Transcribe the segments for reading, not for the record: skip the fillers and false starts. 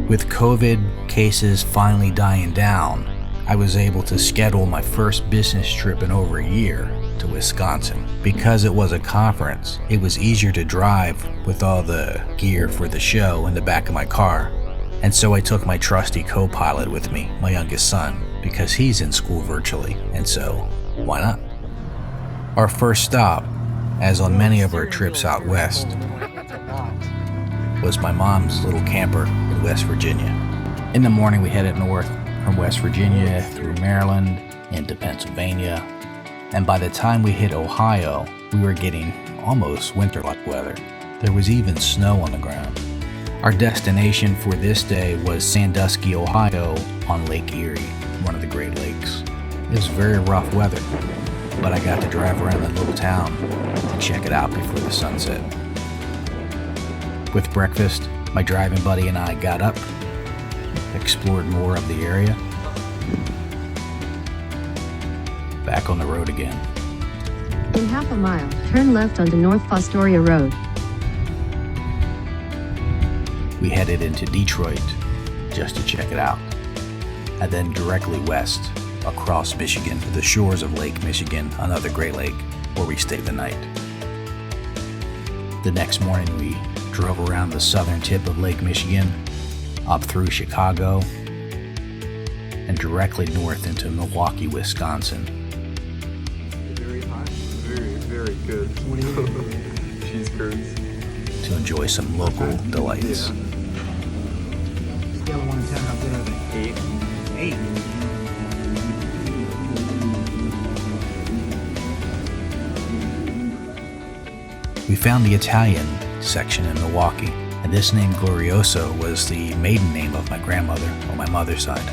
With COVID cases finally dying down, I was able to schedule my first business trip in over a year to Wisconsin. Because it was a conference, it was easier to drive with all the gear for the show in the back of my car. And so I took my trusty co-pilot with me, my youngest son, because he's in school virtually, and so why not? Our first stop, as on many of our trips out west, was my mom's little camper in West Virginia. In the morning we headed north from West Virginia through Maryland into Pennsylvania, and by the time we hit Ohio, we were getting almost winter-like weather. There was even snow on the ground. Our destination for this day was Sandusky, Ohio, on Lake Erie, one of the Great Lakes. It was very rough weather, but I got to drive around the little town and check it out before the sunset. With breakfast, my driving buddy and I got up, explored more of the area, back on the road again. In half a mile, turn left onto North Fostoria Road. We headed into Detroit just to check it out, and then directly west across Michigan to the shores of Lake Michigan, another Great Lake, where we stayed the night. The next morning we drove around the southern tip of Lake Michigan, up through Chicago, and directly north into Milwaukee, Wisconsin. Very hot, very good. Cheese curds. To enjoy some local delights. Yeah. Scale of 1 to 10, how good are they? 8. 8. We found the Italian section in Milwaukee, and this name Glorioso was the maiden name of my grandmother on my mother's side.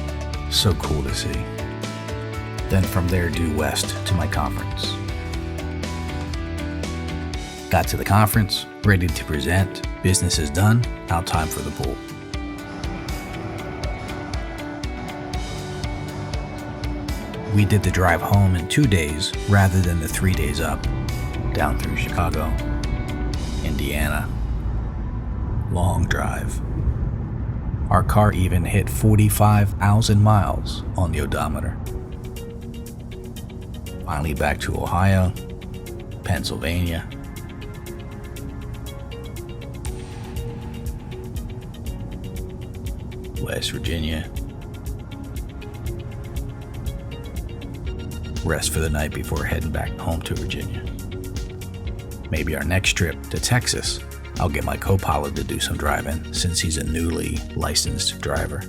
So cool to see. Then from there due west to my conference. Got to the conference, ready to present, business is done, now time for the pool. We did the drive home in 2 days rather than the 3 days up, down through Chicago, Indiana. Long drive. Our car even hit 45,000 miles on the odometer. Finally back to Ohio, Pennsylvania, West Virginia. Rest for the night before heading back home to Virginia. Maybe our next trip to Texas, I'll get my co-pilot to do some driving since he's a newly licensed driver.